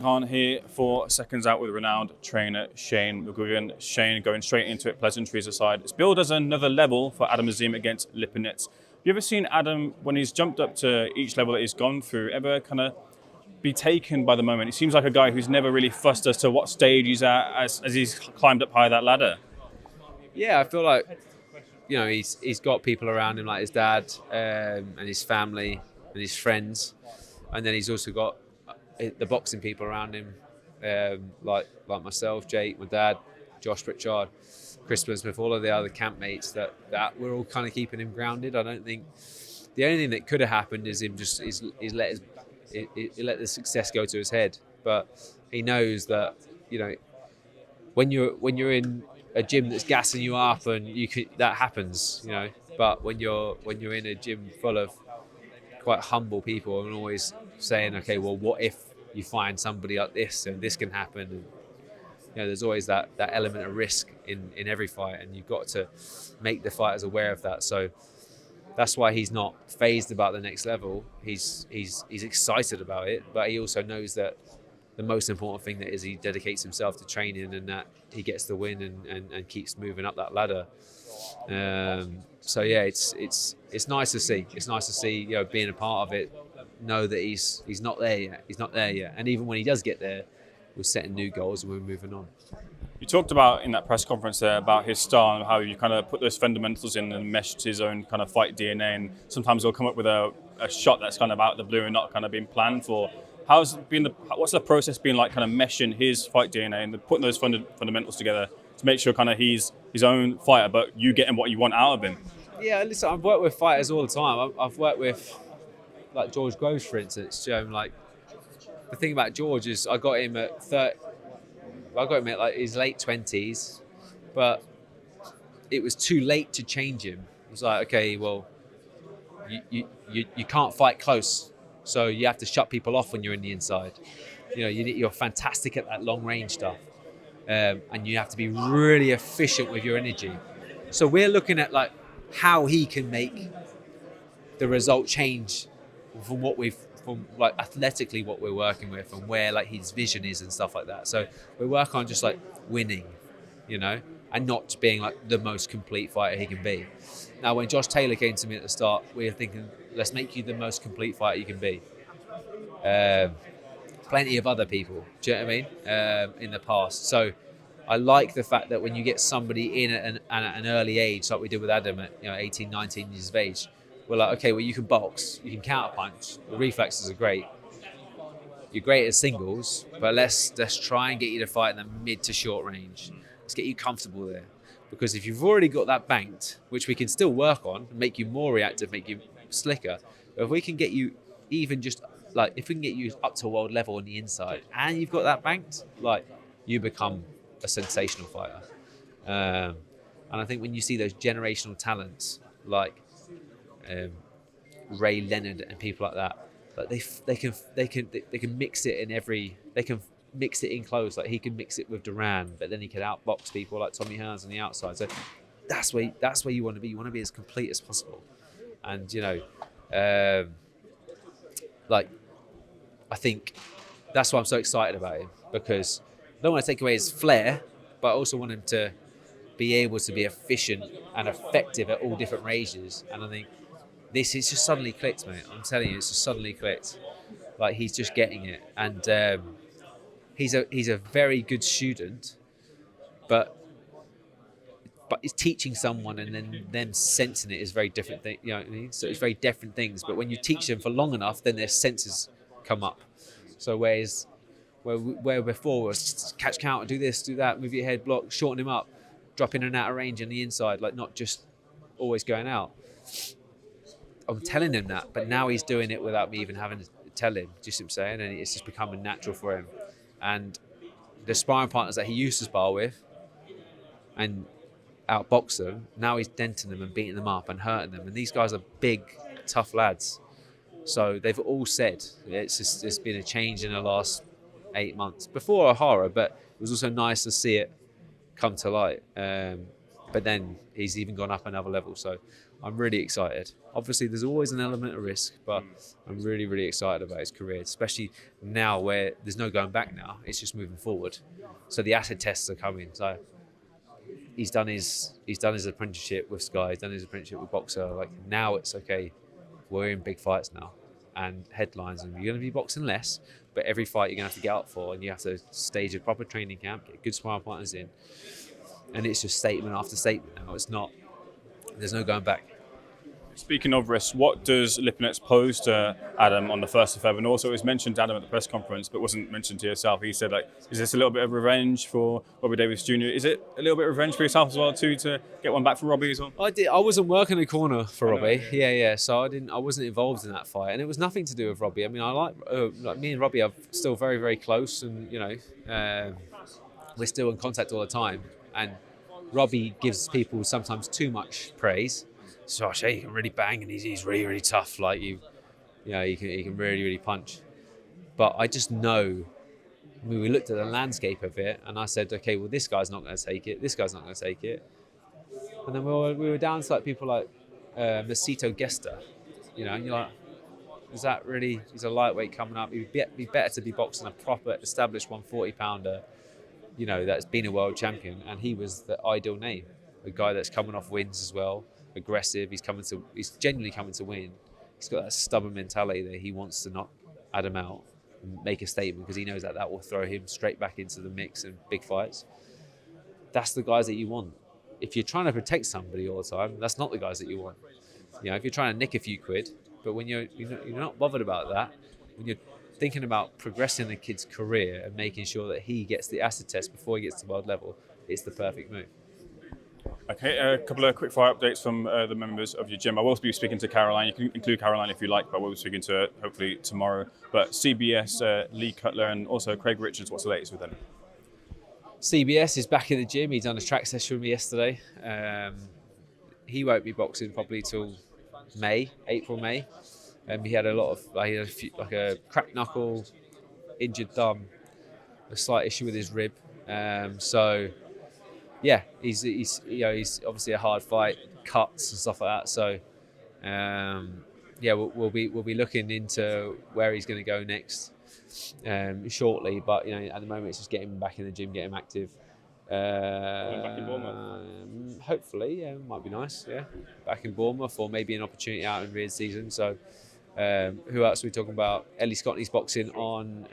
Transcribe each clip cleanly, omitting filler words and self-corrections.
Khan here for Seconds Out with renowned trainer Shane McGuigan. Shane, going straight into it, pleasantries aside, it's billed as another level for Adam Azim against Lipinets. Have you ever seen Adam, when he's jumped up to each level that he's gone through, ever kind of be taken by the moment? He seems like a guy who's never really fussed as to what stage he's at as he's climbed up high that ladder. Yeah, I feel like, he's got people around him like his dad and his family and his friends. And then he's also got the boxing people around him, like myself, Jake, my dad, Josh Pritchard, Chris Smith, all of the other campmates that we're all kind of keeping him grounded. I don't think the only thing that could have happened is him just let the success go to his head. But he knows that when you're in a gym that's gassing you up and that happens, But when you're in a gym full of quite humble people and always saying, okay, well, what if you find somebody like this and this can happen? And, there's always that element of risk in every fight, and you've got to make the fighters aware of that. So that's why he's not fazed about the next level. He's excited about it, but he also knows that the most important thing that is he dedicates himself to training and that he gets the win and keeps moving up that ladder. So yeah, it's nice to see. It's nice to see, being a part of it. Know that he's not there yet. He's not there yet. And even when he does get there, we're setting new goals and we're moving on. You talked about in that press conference there about his style and how you kind of put those fundamentals in and meshed his own kind of fight DNA. And sometimes he'll come up with a shot that's kind of out of the blue and not kind of been planned for. What's the process been like, kind of meshing his fight DNA and putting those fundamentals together to make sure kind of he's his own fighter, but you getting what you want out of him? Yeah, listen, I've worked with fighters all the time. I've worked with, like, George Groves, for instance. Like, the thing about George is I got him at like his late 20s, but it was too late to change him. It was like, okay, well, you can't fight close, so you have to shut people off when you're in the inside. You're fantastic at that long range stuff, and you have to be really efficient with your energy. So we're looking at like how he can make the result change from like athletically what we're working with and where like his vision is and stuff like that. So we work on just like winning, and not being like the most complete fighter he can be. Now, when Josh Taylor came to me at the start, we were thinking, let's make you the most complete fighter you can be. Plenty of other people, do you know what I mean? In the past. So I like the fact that when you get somebody in at an early age, like we did with Adam at 18, 19 years of age, we're like, okay, well, you can box, you can counterpunch, the reflexes are great. You're great at singles, but let's try and get you to fight in the mid to short range. Let's get you comfortable there. Because if you've already got that banked, which we can still work on, make you more reactive, make you slicker, if we can get you even just, like, if we can get you up to world level on the inside and you've got that banked, like, you become a sensational fighter. And I think when you see those generational talents, like Ray Leonard and people like that, like they can mix it in they can mix it in close. Like he can mix it with Duran, but then he can outbox people like Tommy Hearns on the outside. So that's where you want to be. You want to be as complete as possible. And like I think that's why I'm so excited about him, because I don't want to take away his flair, but I also want him to be able to be efficient and effective at all different ranges. And I think this is just suddenly clicked, mate. I'm telling you, it's just suddenly clicked. Like he's just getting it, and he's a very good student, but it's teaching someone and then them sensing it is very different thing. You know what I mean? So it's very different things. But when you teach them for long enough, then their senses come up. So where before was catch, counter, do this, do that, move your head, block, shorten him up, drop in and out of range on the inside, like not just always going out. I'm telling him that, but now he's doing it without me even having to tell him. Just what I'm saying, and it's just becoming natural for him. And the sparring partners that he used to spar with and outbox them, now he's denting them and beating them up and hurting them. And these guys are big, tough lads. So they've all said it's been a change in the last 8 months. Before a horror, but it was also nice to see it come to light. But then he's even gone up another level. So I'm really excited. Obviously, there's always an element of risk, but I'm really, really excited about his career, especially now where there's no going back now. It's just moving forward. So the acid tests are coming. So he's done his apprenticeship with Sky. He's done his apprenticeship with Boxer. Like, now it's okay. We're in big fights now and headlines, and you're going to be boxing less, but every fight you're going to have to get up for, and you have to stage a proper training camp, get good sparring partners in, and it's just statement after statement now. It's not. There's no going back. Speaking of risks, what does Lipinets pose to Adam on the 1st of February? And also, it was mentioned to Adam at the press conference, but wasn't mentioned to yourself. He said, like, is this a little bit of revenge for Robbie Davies Jr.? Is it a little bit of revenge for yourself as well, too, to get one back from Robbie as well? I wasn't working the corner for Robbie. Yeah. So I wasn't involved in that fight, and it was nothing to do with Robbie. I mean, I like me and Robbie are still very, very close, and we're still in contact all the time. And Robbie gives people sometimes too much praise. So, he can really bang, and he's really, really tough. Like he can really, really punch. But I just know. I mean, we looked at the landscape of it, and I said, okay, well, this guy's not going to take it. This guy's not going to take it. And then we were down to like people like Masito Gesta, and you're like, is that really? He's a lightweight coming up. He'd be better to be boxing a proper, established 140-pounder, that's been a world champion, and he was the ideal name. A guy that's coming off wins as well. Aggressive. He's genuinely coming to win. He's got that stubborn mentality that he wants to knock Adam out and make a statement, because he knows that will throw him straight back into the mix in big fights. That's the guys that you want. If you're trying to protect somebody all the time, that's not the guys that you want. If you're trying to nick a few quid, but when you're not bothered about that, when you're thinking about progressing the kid's career and making sure that he gets the acid test before he gets to world level, it's the perfect move. Okay, a couple of quick fire updates from the members of your gym. I will be speaking to Caroline. You can include Caroline if you like, but we'll be speaking to her hopefully tomorrow. But CBS, Lee Cutler, and also Craig Richards, what's the latest with them? CBS is back in the gym. He's done a track session with me yesterday. He won't be boxing probably till April, May. He had a cracked knuckle, injured thumb, a slight issue with his rib. Yeah, he's obviously a hard fight, cuts and stuff like that. So, we'll be looking into where he's going to go next shortly. But at the moment, it's just getting him back in the gym, getting him active. Back in Bournemouth. Hopefully, might be nice. Yeah, back in Bournemouth, or maybe an opportunity out in Riyadh season. So, who else are we talking about? Ellie Scotney's boxing on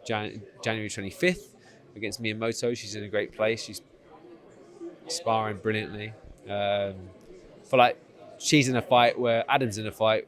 January 25th against Miyamoto. She's in a great place. She's sparring brilliantly. She's in a fight where Adam's in a fight,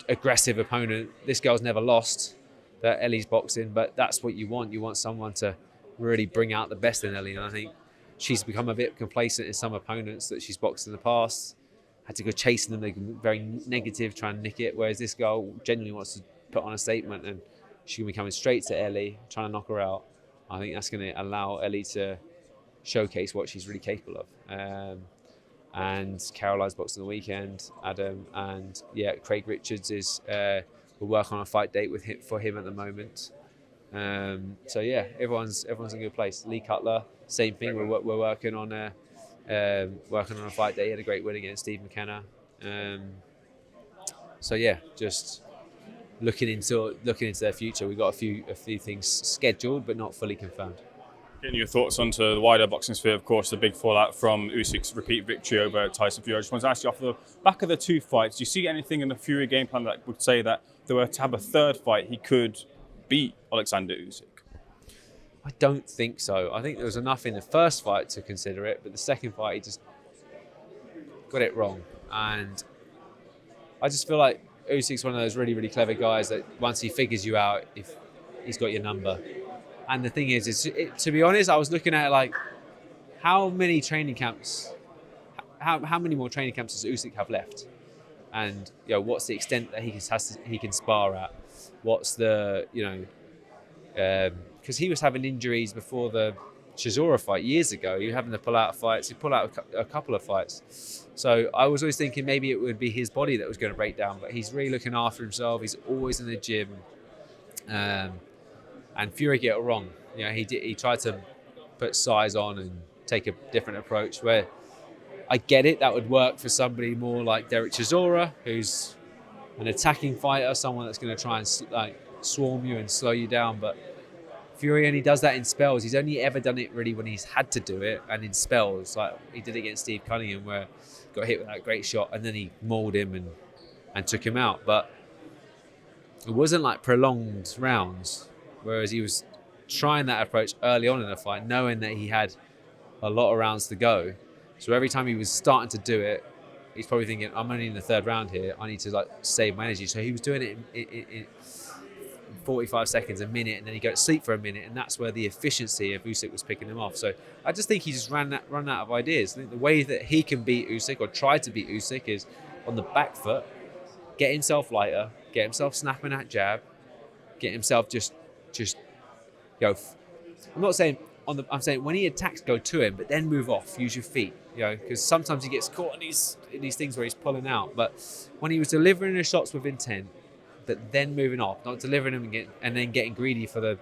aggressive opponent. This girl's never lost that Ellie's boxing, but that's what you want. You want someone to really bring out the best in Ellie, and I think she's become a bit complacent in some opponents that she's boxed in the past. Had to go chasing them, they're very negative, trying to nick it, whereas this girl genuinely wants to put on a statement, and she's going to be coming straight to Ellie, trying to knock her out. I think that's going to allow Ellie to showcase what she's really capable of. And Caroline's boxing the weekend, Adam, and Craig Richards is we're working on a fight date for him at the moment. Everyone's in a good place. Lee Cutler, same thing. We're working on a fight date. He had a great win against Steve McKenna. Just looking into their future. We've got a few things scheduled, but not fully confirmed. Getting your thoughts onto the wider boxing sphere, of course, the big fallout from Usyk's repeat victory over Tyson Fury. I just wanted to ask you, off the back of the two fights, do you see anything in the Fury game plan that would say that if they were to have a third fight, he could beat Oleksandr Usyk? I don't think so. I think there was enough in the first fight to consider it, but the second fight, he just got it wrong. And I just feel like Usyk's one of those really, really clever guys that once he figures you out, if he's got your number. And the thing is, to be honest, I was looking at like how many training camps, how many more training camps does Usyk have left, and what's the extent that he can spar at? What's the because he was having injuries before the Chisora fight years ago. He was having to pull out fights. He pulled out a couple of fights. So I was always thinking maybe it would be his body that was going to break down, but he's really looking after himself. He's always in the gym. And Fury get it wrong. He tried to put size on and take a different approach where I get it. That would work for somebody more like Derek Chisora, who's an attacking fighter, someone that's going to try and swarm you and slow you down. But Fury only does that in spells. He's only ever done it really when he's had to do it, and in spells. Like he did it against Steve Cunningham, where got hit with that great shot, and then he mauled him and took him out. But it wasn't like prolonged rounds, whereas he was trying that approach early on in the fight, knowing that he had a lot of rounds to go. So every time he was starting to do it, he's probably thinking, I'm only in the third round here. I need to like save my energy. So he was doing it in 45 seconds, a minute, and then he'd go to sleep for a minute. And that's where the efficiency of Usyk was picking him off. So I just think he just run out of ideas. I think the way that he can beat Usyk or try to beat Usyk is on the back foot, get himself lighter, get himself snapping that jab, get himself just go. I'm not saying I'm saying when he attacks, go to him, but then move off. Use your feet, because sometimes he gets caught in these things where he's pulling out. But when he was delivering his shots with intent, but then moving off, not delivering them and then getting greedy for the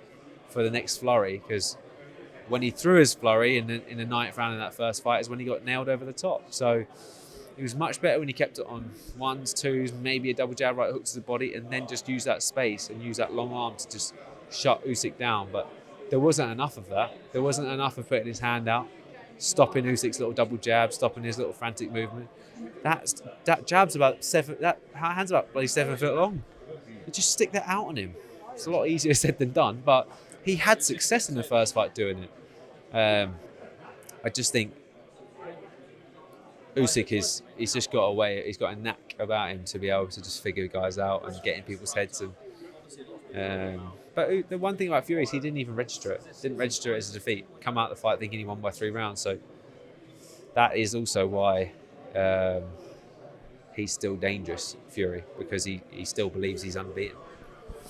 next flurry, because when he threw his flurry in the ninth round in that first fight is when he got nailed over the top. So it was much better when he kept it on ones, twos, maybe a double jab right hook to the body, and then just use that space and use that long arm to just shut Usyk down. But there wasn't enough of that. There wasn't enough of putting his hand out, stopping Usyk's little double jab, stopping his little frantic movement. That jab's about that hand's about bloody 7 foot long. You just stick that out on him. It's a lot easier said than done, but he had success in the first fight doing it. I just think Usyk he's just got a way, he's got a knack about him to be able to just figure guys out and get in people's heads. But the one thing about Fury is he didn't even register it. Didn't register it as a defeat. Come out of the fight thinking he won by 3 rounds. So that is also why he's still dangerous, Fury, because he still believes he's unbeaten.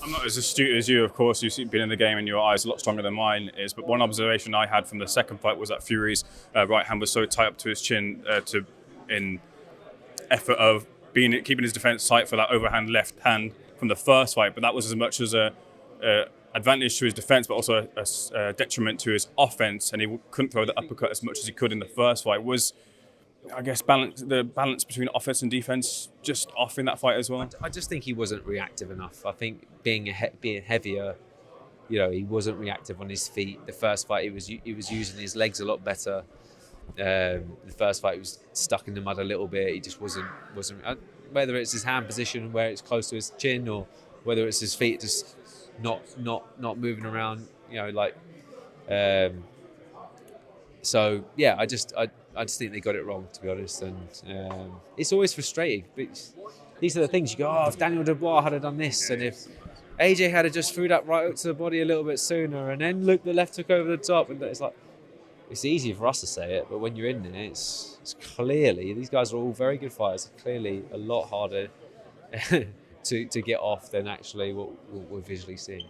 I'm not as astute as you, of course. You've been in the game and your eyes are a lot stronger than mine is. But one observation I had from the second fight was that Fury's right hand was so tight up to his chin in effort of keeping his defense tight for that overhand left hand from the first fight. But that was as much as a advantage to his defense, but also a detriment to his offense. And he couldn't throw the uppercut as much as he could in the first fight. Was, I guess, the balance between offense and defense just off in that fight as well? I just think he wasn't reactive enough. I think being heavier, he wasn't reactive on his feet. The first fight, he was using his legs a lot better. The first fight, he was stuck in the mud a little bit. He just wasn't. Whether it's his hand position where it's close to his chin, or whether it's his feet just not moving around. So yeah, I just think they got it wrong, to be honest, and it's always frustrating. But these are the things you go, if Daniel Dubois had done this, and if AJ had just threw that right hook to the body a little bit sooner, and then Luke the left took over the top, and it's like, it's easy for us to say it, but when you're in there, it's clearly, these guys are all very good fighters, clearly a lot harder to get off than actually what we're visually seeing.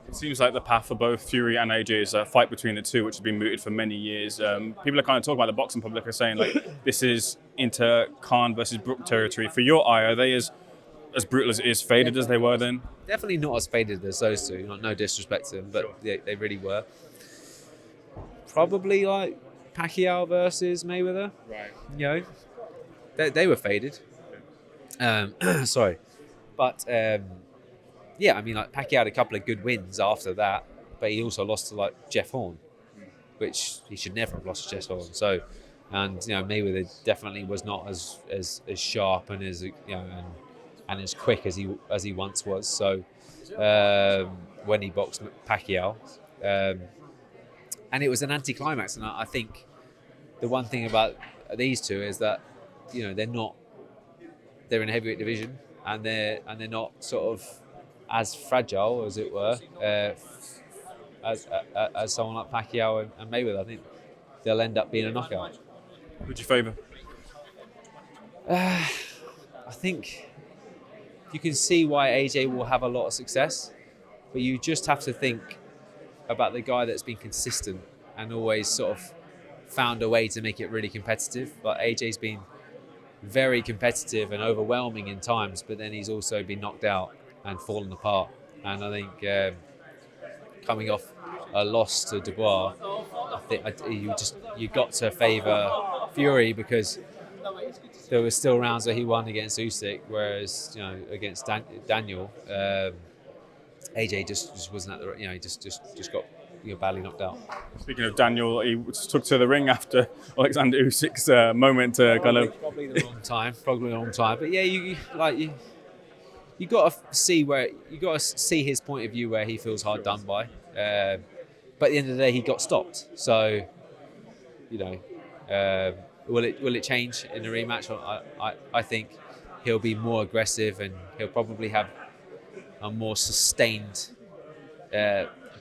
It seems like the path for both Fury and AJ is a fight between the two, which has been mooted for many years. People are kind of talking about the boxing public are saying this is into Khan versus Brook territory. For your eye, are they as brutal as faded as they were then? Definitely not as faded as those two. No disrespect to them, but sure. They really were. Probably like Pacquiao versus Mayweather. Right. They were faded. Sorry, but. Yeah, I mean, Pacquiao had a couple of good wins after that, but he also lost to Jeff Horn, which he should never have lost to Jeff Horn. So, and Mayweather definitely was not as sharp and as and as quick as he once was. So, when he boxed Pacquiao, and it was an anticlimax. And I think the one thing about these two is that they're in a heavyweight division, and they're not sort of as fragile, as it were, as someone like Pacquiao and Mayweather. I think they'll end up being a knockout. Would you favour? I think you can see why AJ will have a lot of success, but you just have to think about the guy that's been consistent and always sort of found a way to make it really competitive. Like AJ's been very competitive and overwhelming in times, but then he's also been knocked out and fallen apart. And I think coming off a loss to Dubois, I think you got to favour Fury because there were still rounds where he won against Usyk, whereas against Daniel, AJ just wasn't at the he just got badly knocked out. Speaking of Daniel, he took to the ring after Oleksandr Usyk's moment to probably the wrong time. But yeah, you got to see his point of view where he feels hard done by. But at the end of the day, he got stopped. So will it change in the rematch? I think he'll be more aggressive and he'll probably have a more sustained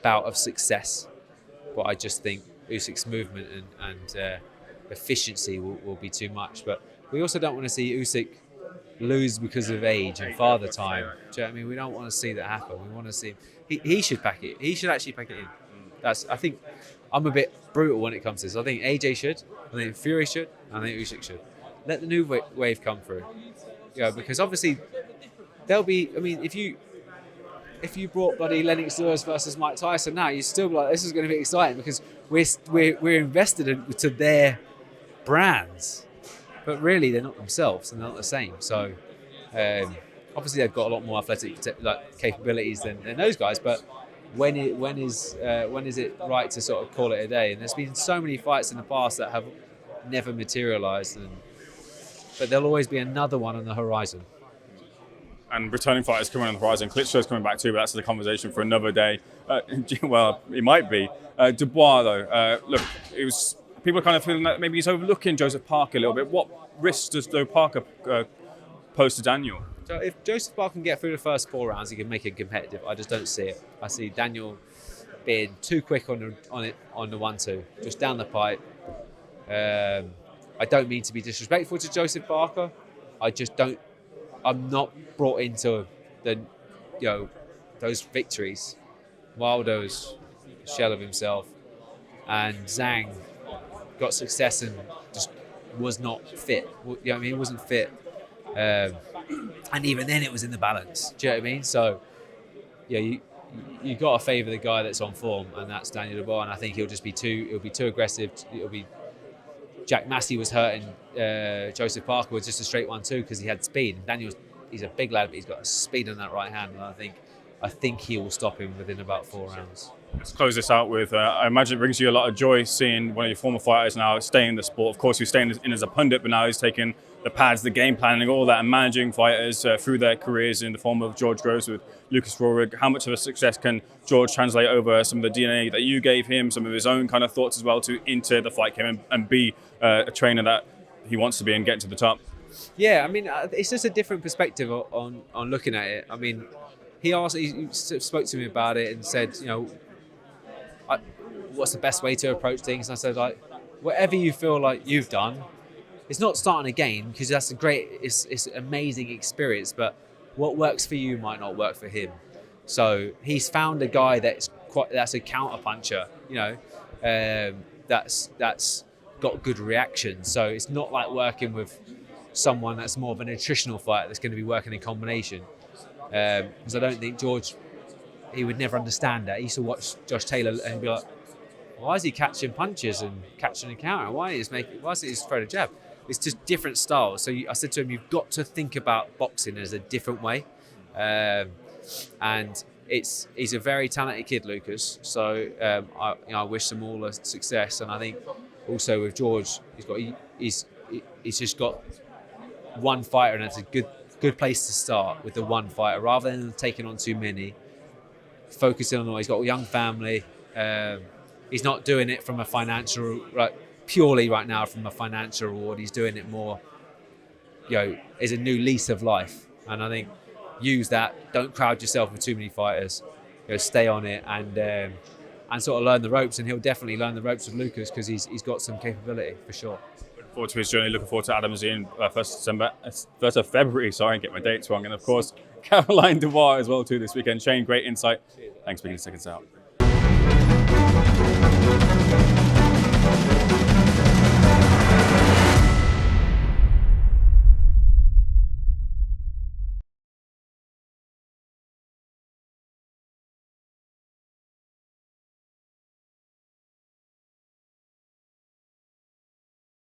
bout of success. But I just think Usyk's movement and efficiency will be too much. But we also don't want to see Usyk lose because of age and father time. Do you know what I mean? We don't want to see that happen. We want to see him. He should pack it. He should actually pack it in. I think I'm a bit brutal when it comes to this. I think AJ should. I think Fury should. I think Usyk should. Let the new wave come through. Because obviously there'll be. I mean, if you brought bloody Lennox Lewis versus Mike Tyson now, you'd still be like, this is going to be exciting because we're invested into their brands, but really they're not themselves and they're not the same. So obviously they've got a lot more athletic capabilities than those guys. But when is it right to sort of call it a day? And there's been so many fights in the past that have never materialised, but there'll always be another one on the horizon. And returning fighters coming on the horizon. Klitschko's coming back too, but that's the conversation for another day. Well, it might be. Dubois, though, look, people are kind of feeling that maybe he's overlooking Joseph Parker a little bit. What risks does Joe Parker pose to Daniel? So if Joseph Parker can get through the first 4 rounds, he can make it competitive. I just don't see it. I see Daniel being too quick on the 1-2, just down the pipe. I don't mean to be disrespectful to Joseph Parker. I just don't. I'm not brought into those victories. Wilder's a shell of himself, and Zhang got success and just was not fit. He wasn't fit, and even then it was in the balance. Do you know what I mean? So, you got to favour the guy that's on form, and that's Daniel Dubois. And I think he'll be too aggressive. Jack Massey was hurting Joseph Parker with just a straight 1-2 because he had speed. And he's a big lad, but he's got speed in that right hand, and I think he will stop him within about 4 rounds. Let's close this out with, I imagine it brings you a lot of joy seeing one of your former fighters now stay in the sport. Of course, he's staying in as a pundit, but now he's taking the pads, the game planning, all that, and managing fighters through their careers in the form of George Groves with Lucas Rohrig. How much of a success can George translate over some of the DNA that you gave him, some of his own kind of thoughts as well, into the fight game and be a trainer that he wants to be and get to the top? Yeah, I mean, it's just a different perspective on looking at it. I mean, he spoke to me about it and said, what's the best way to approach things? And I said, whatever you feel like you've done, it's not starting again because that's it's an amazing experience, but what works for you might not work for him. So he's found a guy that's a counter puncher, that's got good reaction. So it's not like working with someone that's more of a nutritional fighter that's going to be working in combination. Because I don't think George, he would never understand that. He used to watch Josh Taylor and be like, why is he catching punches and catching a counter? Why is he just throwing a jab? It's just different styles. So I said to him, you've got to think about boxing as a different way. And he's a very talented kid, Lucas. So I wish them all a success. And I think also with George, he's just got one fighter, and it's a good place to start with the one fighter rather than taking on too many. Focusing on all, he's got a young family. He's not doing it from a financial, purely right now from a financial reward. He's doing it more, as a new lease of life. And I think use that. Don't crowd yourself with too many fighters. Stay on it and sort of learn the ropes. And he'll definitely learn the ropes with Lucas because he's got some capability for sure. Looking forward to his journey. Looking forward to Adam Azim, 1st of February. Sorry, I get my dates wrong. And of course, Caroline Dubois as well too this weekend. Shane, great insight. Thanks for being Seconds Out.